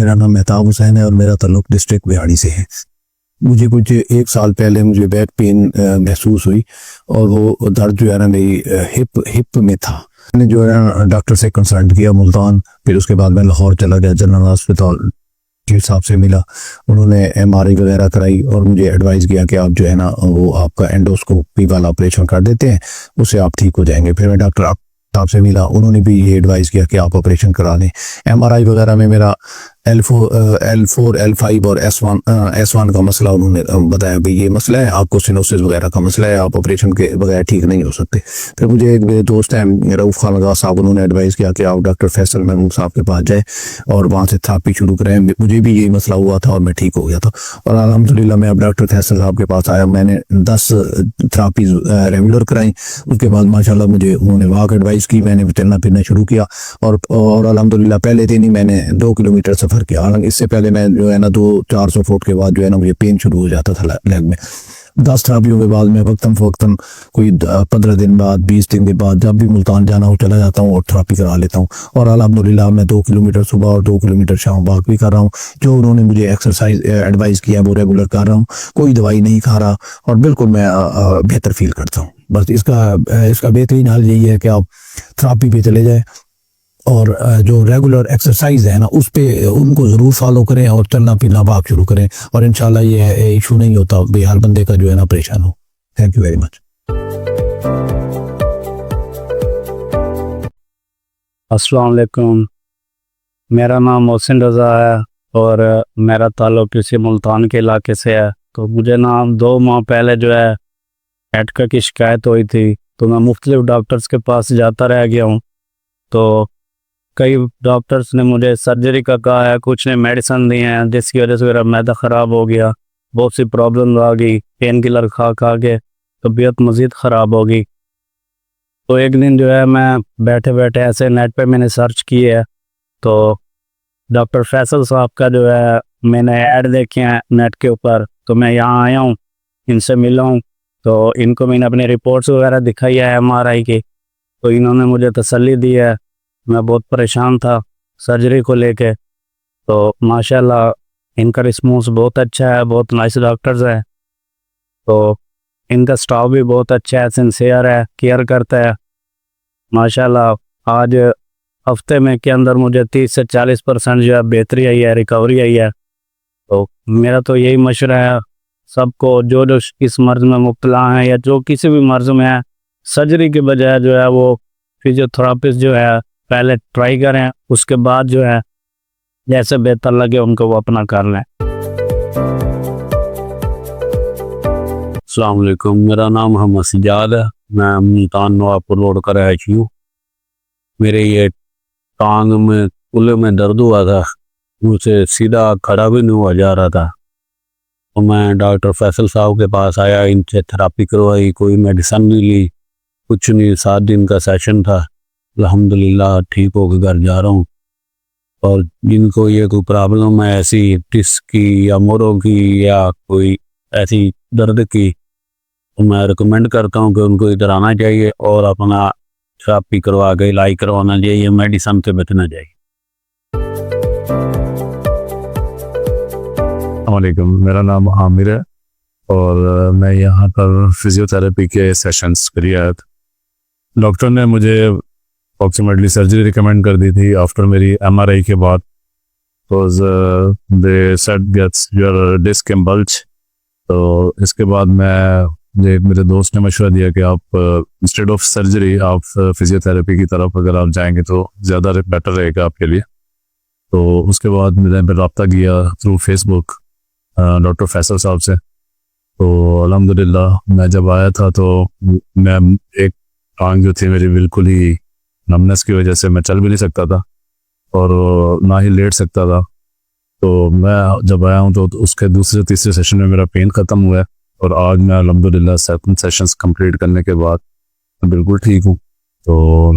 मेरा नाम मेहताब हुसैन है और मेरा ताल्लुक डिस्ट्रिक्ट बिहाड़ी से है। मुझे कुछ एक साल पहले मुझे बैक पेन महसूस हुई और वो दर्द जो है ना मेरी हिप में था। मैंने जो है ना डॉक्टर से कंसल्ट किया मुल्तान, फिर उसके बाद मैं लाहौर चला गया, जनरल हॉस्पिटल साहब से मिला। उन्होंने MRI वगैरह कराई और मुझे एडवाइस किया कि आप जो है ना वो आपका एंडोस्कोपी वाला ऑपरेशन कर देते हैं, उससे आप ठीक हो जाएंगे। फिर मैं डॉक्टर साहब से मिला, उन्होंने भी ये एडवाइस किया कि आप ऑपरेशन करा लें। MRI वगैरह में मेरा L4, L5 और S1 का मसला उन्होंने बताया भाई ये मसला है, आपको सिनोसिस वगैरह का मसला है, आप ऑपरेशन के बगैर ठीक नहीं हो सकते। फिर मुझे एक मेरे दोस्त हैं रऊफ खान लगा साहब, उन्होंने एडवाइस किया कि आप डॉक्टर फैसल महमूद साहब के पास जाए और वहाँ से थेरेपी शुरू करें। मुझे भी यही मसला हुआ था और मैं ठीक हो गया था और अल्हम्दुलिल्लाह मैं अब डॉक्टर फैसल साहब के पास आया। मैंने 10 थेरेपीज रेगुलर कराई। उसके बाद माशाल्लाह मुझे उन्होंने वॉक एडवाइस की, मैंने चलना फिरना शुरू किया और अल्हम्दुलिल्लाह पहले दिन ही मैंने 2 किलोमीटर सफ़र किया। हालांकि इससे पहले मैं जो है ना 200-400 फुट के बाद जो है ना मुझे पेन शुरू हो जाता था लेग में। 10 थेरेपियों के बाद में वक्तन फ़वक्तन कोई 15 दिन बाद 20 दिन के बाद जब भी मुल्तान जाना हो चला जाता हूँ और थेरेपी करा लेता हूँ। और अल्हम्दुलिल्लाह मैं 2 किलोमीटर सुबह और 2 किलोमीटर शाम वॉक भी कर रहा हूँ। जो उन्होंने मुझे एक्सरसाइज एडवाइस किया वो रेगुलर कर रहा हूँ, कोई दवाई नहीं खा रहा और बिल्कुल मैं बेहतर फील करता हूँ। बस इसका बेहतरीन हाल यही है कि आप थेरेपी पे चले जाए और जो रेगुलर एक्सरसाइज है ना उस पे उनको ज़रूर फॉलो करें और चलना फिरना भाग शुरू करें और इंशाल्लाह ये इशू नहीं होता हर बंदे का जो है ना परेशान हो। Thank you very much. अस्सलाम वालेकुम, मेरा नाम मोहसिन रज़ा है और मेरा ताल्लुक इसी मुल्तान के इलाके से है। तो मुझे ना 2 माह पहले जो है एटका की शिकायत हुई थी, तो मैं मुख्तलिफ डॉक्टर्स के पास जाता रह गया हूँ। तो कई डॉक्टर्स ने मुझे सर्जरी का कहा है, कुछ ने मेडिसिन दी हैं जिसकी वजह से मेरा मैदा ख़राब हो गया, बहुत सी प्रॉब्लम आ गई, पेन किलर खा के तबीयत मज़ीद ख़राब हो गई। तो एक दिन जो है मैं बैठे बैठे ऐसे नेट पे मैंने सर्च की है, तो डॉक्टर फैसल साहब का जो है मैंने ऐड देखे हैं नेट के ऊपर, तो मैं यहाँ आया हूँ, इनसे मिला हूँ। तो इनको मैंने अपनी रिपोर्ट्स वगैरह दिखाई है MRI की, तो इन्होंने मुझे तसल्ली दी है। मैं बहुत परेशान था सर्जरी को लेके, तो माशाल्लाह इनका रिस्पॉन्स बहुत अच्छा है, बहुत नाइस डॉक्टर्स हैं। तो इनका स्टाफ भी बहुत अच्छा है, सिंसियर है, केयर करता है माशाल्लाह। आज हफ्ते में के अंदर मुझे 30 से 40% जो है बेहतरी आई है, रिकवरी आई है। तो मेरा तो यही मशवरा है सबको, जो इस मर्ज़ में मुब्तला हैं या जो किसी भी मर्ज़ में है, सर्जरी के बजाय जो है वो फिजियोथेरेपिस्ट जो है पहले ट्राई करें, उसके बाद जो है जैसे बेहतर लगे उनको वो अपना कर लें। अस्सलाम वालेकुम, मेरा नाम मोहम्मद सज्जाद है, मैं मुल्तान नवाबपुर रोड का रहायशी हूँ। मेरे ये टांग में कूल्हे में दर्द हुआ था, मुझसे सीधा खड़ा भी नहीं हुआ जा रहा था। तो मैं डॉक्टर फैसल साहब के पास आया, इनसे थेरेपी करवाई, कोई मेडिसिन नहीं ली, कुछ नहीं। 7 दिन का सेशन था, अल्हम्दुलिल्लाह ठीक होकर घर जा रहा हूँ। और जिनको ये कोई प्रॉब्लम है ऐसी डिस्क की या मोरों की या कोई ऐसी दर्द की, तो मैं रिकमेंड करता हूँ कि उनको इधर आना चाहिए और अपना थेरेपी करवा के इलाज करवाना चाहिए, मेडिसिन से बचना चाहिए। अस्सलामुअलैकुम, मेरा नाम आमिर है और मैं यहाँ पर फिजियोथेरेपी के सेशंस कर रहा था। डॉक्टर ने मुझे अप्रॉक्सीमेटली सर्जरी रिकमेंड कर दी थी आफ्टर मेरी MRI के बाद, because they said gets your disc एम्बल्ज। तो इसके बाद मेरे दोस्त ने मशवरा दिया कि आप इंस्टेड ऑफ सर्जरी आप फिजियोथेरेपी की तरफ अगर आप जाएंगे तो ज़्यादा बेटर रहेगा आपके लिए। तो उसके बाद मैंने रब्ता किया थ्रू फेसबुक डॉक्टर फैसल साहब से। तो अल्हम्दुलिल्लाह मैं जब आया था तो मैं एक टांग जो थी मेरी बिल्कुल ही नमनेस की वजह से मैं चल भी नहीं सकता था और ना ही लेट सकता था। तो मैं जब आया हूँ तो उसके दूसरे तीसरे सेशन में मेरा पेन ख़त्म हुआ है और आज मैं अल्हम्दुलिल्लाह 7 सेशंस कंप्लीट करने के बाद बिल्कुल ठीक हूँ। तो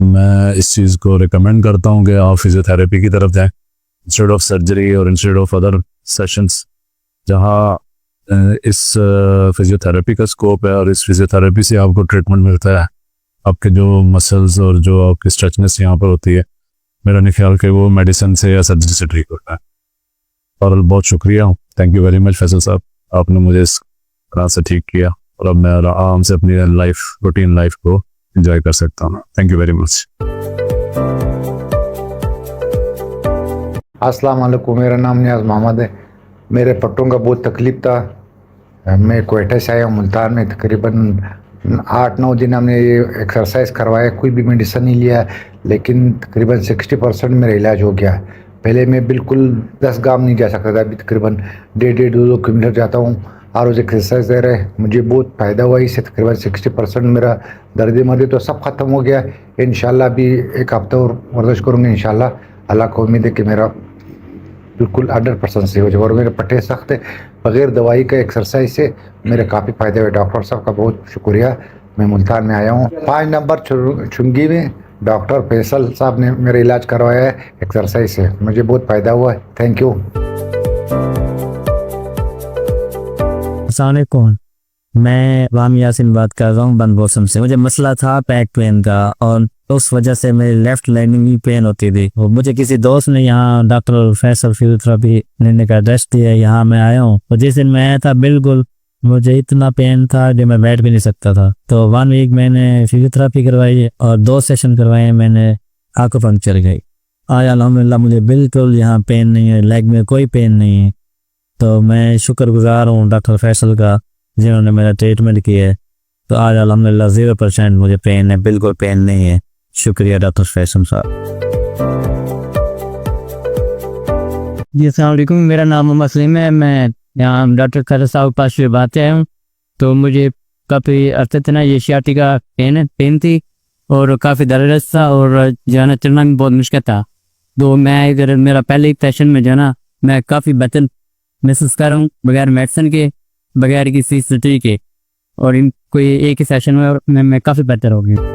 मैं इस चीज़ को रिकमेंड करता हूँ कि आप फिजियोथेरेपी की तरफ जाएं इंस्टेड ऑफ सर्जरी और इंस्टेड ऑफ अदर सेशंस। जहाँ इस फिजियोथेरेपी का स्कोप है और इस फिजियोथेरेपी से आपको ट्रीटमेंट मिलता है, आपके जो मसल्स और जो आपकी स्ट्रेचनेस यहाँ पर होती है मेरा नहीं ख्याल कि वो मेडिसिन से या सर्जरी से ठीक होता है। और बहुत शुक्रिया, thank you very much Faisal साहब, आपने मुझे इस तरह से ठीक किया और अब मैं आराम से अपनी लाइफ, रूटीन लाइफ को एंजॉय कर सकता हूँ। Thank you very much. अस्सलाम वालेकुम, मेरा नाम नियाज़ मोहम्मद है। मेरे पट्टों का बहुत तकलीफ़ था। मैं कोयटा से आया हूँ, मुल्तान में तकरीबन 8-9 दिन हमने ये एक्सरसाइज करवाया, कोई भी मेडिसिन नहीं लिया, लेकिन तकरीबन 60% मेरा इलाज हो गया। पहले मैं बिल्कुल 10 गांव नहीं जा सकता था, अभी तकरीबन 1.5 2 किलोमीटर जाता हूँ। और रोज़ एक्सरसाइज दे रहे, मुझे बहुत फ़ायदा हुआ। इससे तकरीबन 60% मेरा दर्द मर्द तो सब ख़त्म हो गया। इंशाल्लाह अभी 1 हफ्ता और वर्जिश करूँगी इंशाल्लाह। अल्लाह को उम्मीद है कि मेरा बिल्कुल 100% सही हो जाए। और मेरे पट्टे सख्त है, बग़ैर दवाई का एक्सरसाइज से मेरे काफ़ी फ़ायदे हुए। डॉक्टर साहब का बहुत शुक्रिया। मैं मुल्तान में आया हूँ। 5 नंबर चुंगी में डॉक्टर फैसल साहब ने मेरा इलाज करवाया है एक्सरसाइज से, मुझे बहुत फ़ायदा हुआ है। Thank you. अस्सलामुअलैकुम, मैं राम यासिन बात कर रहा हूँ बंद मौसम से। मुझे मसला था बैक पेन का और उस वजह से मेरी लेफ्ट लेग में पेन होती थी। और मुझे किसी दोस्त ने यहाँ डॉक्टर फैसल फिजियोथेरेपी क्लिनिक का एड्रेस दिया, यहाँ मैं आया हूँ। और जिस दिन मैं आया था बिल्कुल मुझे इतना पेन था कि मैं बैठ भी नहीं सकता था। तो 1 वीक मैंने फिजियोथेरेपी करवाई और 2 सेशन करवाए मैंने, आकुपंक्चर गई। आज अल्हम्दुलिल्लाह मुझे बिल्कुल यहाँ पेन नहीं है, लेग में कोई पेन नहीं है। तो मैं शुक्रगुजार हूँ डॉक्टर फैसल का, जिन्होंने मेरा ट्रीटमेंट किया है। तो आज अल्हम्दुलिल्लाह 0% मुझे पेन है, बिल्कुल पेन नहीं है। शुक्रिया डॉक्टर फैसल साहब। जी अस्सलाम वालेकुम, मेरा नाम मोहम्मद सलीम है। मैं यहाँ डॉक्टर फैसल साहब के पास बात आया हूँ। तो मुझे काफ़ी अर्से से ना ये सियाटिका पेन थी और काफ़ी दर्द था और जो है ना चलना भी बहुत मुश्किल था। तो मैं इधर मेरा पहले ही सेशन में जो है ना मैं काफ़ी बेहतर महसूस कर रहा हूँ, बगैर मेडिसिन के, बगैर किसी सर्जरी के। और इन कोई एक ही सेशन में मैं काफ़ी बेहतर हो गया।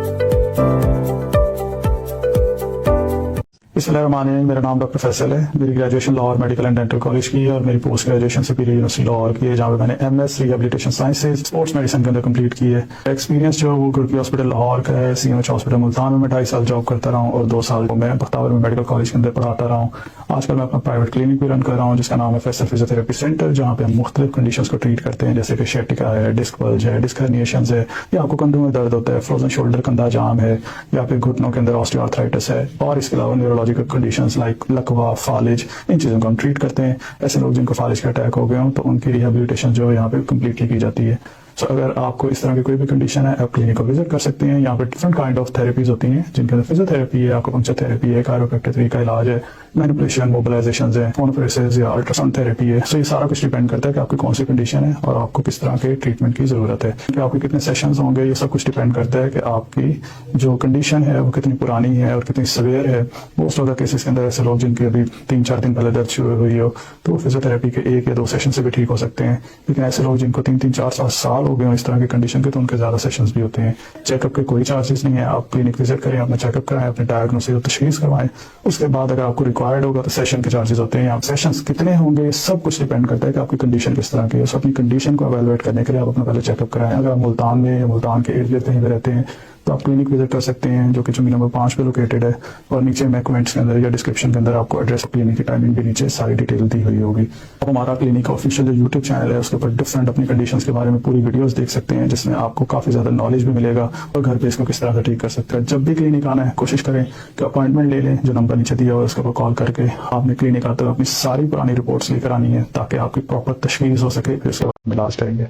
बिस्मिल्लाहिर्रहमानिर्रहीम, मेरा नाम डॉक्टर फैसल है। मेरी graduation Lahore medical and dental college की है और मेरी post graduation superior university Lahore की है, जहाँ पे मैंने MS rehabilitation sciences sports medicine के अंदर कंप्लीट की है। एक्सपीरियंस जो वो गुरकी हॉस्पिटल लाहौर का है, CMH हॉस्पिटल मुल्तान में मैं 2.5 साल जॉब करता रहा हूँ और 2 साल मैं बख्तावर में मेडिकल कॉलेज के अंदर पढ़ाता रहा हूँ। आजकल मैं अपना प्राइवेट क्लिनिक भी रन कर रहा हूँ जिसका नाम है फैसल फिजियोथेरेपी सेंटर, जहाँ पे हम मुख्तलिफ कंडीशंस को ट्रीट करते हैं, जैसे कि शेटिका है, डिस्क बल्ज है, डिस्क हर्निएशंस है, या आपको कंधों में दर्द होता है, फ्रोजन शोल्डर कंधा जाम है, या फिर घुटनों के अंदर ऑस्टियोआर्थराइटिस है, और इसके अलावा न्यूरोलॉजिकल कंडीशंस लाइक लकवा, फालिज, इन चीज़ों को हम ट्रीट करते हैं। ऐसे लोग जिनको फालिज का अटैक हो गया हो तो उनकी रिहेबिलिटेशन जो है यहाँ पे कम्प्लीटली की जाती है। सो अगर आपको इस तरह की कोई भी कंडीशन है, आप क्लिनिक को विजिट कर सकते हैं। यहाँ पे डिफरेंट काइंड ऑफ थेरेपीज होती हैं, जिनके अंदर फिजियोथेरेपी है, आकुपंक्चर थेरेपी है, कायरोप्रैक्टिक तरीका इलाज है, मैनिपुलेशन, मोबिलाइजेशन है, फोनोफेरेसिस या अल्ट्रासाउंड थेरेपी है। सो ये सारा कुछ डिपेंड करता है कि आपकी कौन सी कंडीशन है और आपको किस तरह के ट्रीटमेंट की जरूरत है, कि आपके कितने सेशंस होंगे। ये सब कुछ डिपेंड करता है कि आपकी जो कंडीशन है वो कितनी पुरानी है और कितनी सवेयर है। मोस्ट ऑफ द केसेस के अंदर ऐसे लोग जिनकी अभी 3-4 दिन पहले दर्द शुरू हुई हो तो फिजियोथेरेपी के 1 या 2 सेशन से भी ठीक हो सकते हैं। लेकिन ऐसे लोग जिनको 3-4 साल हो गए हो इस तरह की कंडीशन के, तो उनके ज्यादा सेशंस भी होते हैं। चेकअप के कोई चार्जेस नहीं है, आप क्लिनिक विजिट करें, अपना चेकअप कराएं, अपने डायग्नोसिस और तशखीस करवाएं। उसके बाद अगर आपको रिक्वायर्ड होगा तो सेशन के चार्जेस होते हैं। आप सेशंस कितने होंगे ये सब कुछ डिपेंड करता है कि आपकी कंडीशन किस तरह की है। अपनी कंडीशन को एवेलुएट करने के लिए आप अपना पहले चेकअप कराएं। अगर आप मुल्तान में या मुल्तान के इर्द गिर्द कहीं पे रहते हैं तो आप क्लिनिक विजिट कर सकते हैं, जो कि चुंगी नंबर 5 पे लोकेटेड है। और नीचे मैं कमेंट्स के अंदर या डिस्क्रिप्शन के अंदर आपको एड्रेस, क्लिनिक की टाइमिंग भी नीचे सारी डिटेल दी हुई होगी। आप हमारा क्लिनिक का ऑफिशियल जो यूट्यूब चैनल है उसके ऊपर डिफरेंट अपनी कंडीशंस के बारे में पूरी वीडियोस देख सकते हैं, जिसमें आपको काफी ज्यादा नॉलेज भी मिलेगा और घर पे इसको किस तरह से ठीक कर सकते हैं। जब भी क्लिनिक आना है कोशिश करें कि अपॉइंटमेंट ले लें, जो नंबर नीचे दिया हुआ है उसके ऊपर कॉल करके आपने क्लिनिक आते हुए अपनी सारी पुरानी रिपोर्ट्स लेकर आनी है, ताकि आपकी प्रॉपर तशखीस हो सके, फिर उसके बाद इलाज करेंगे।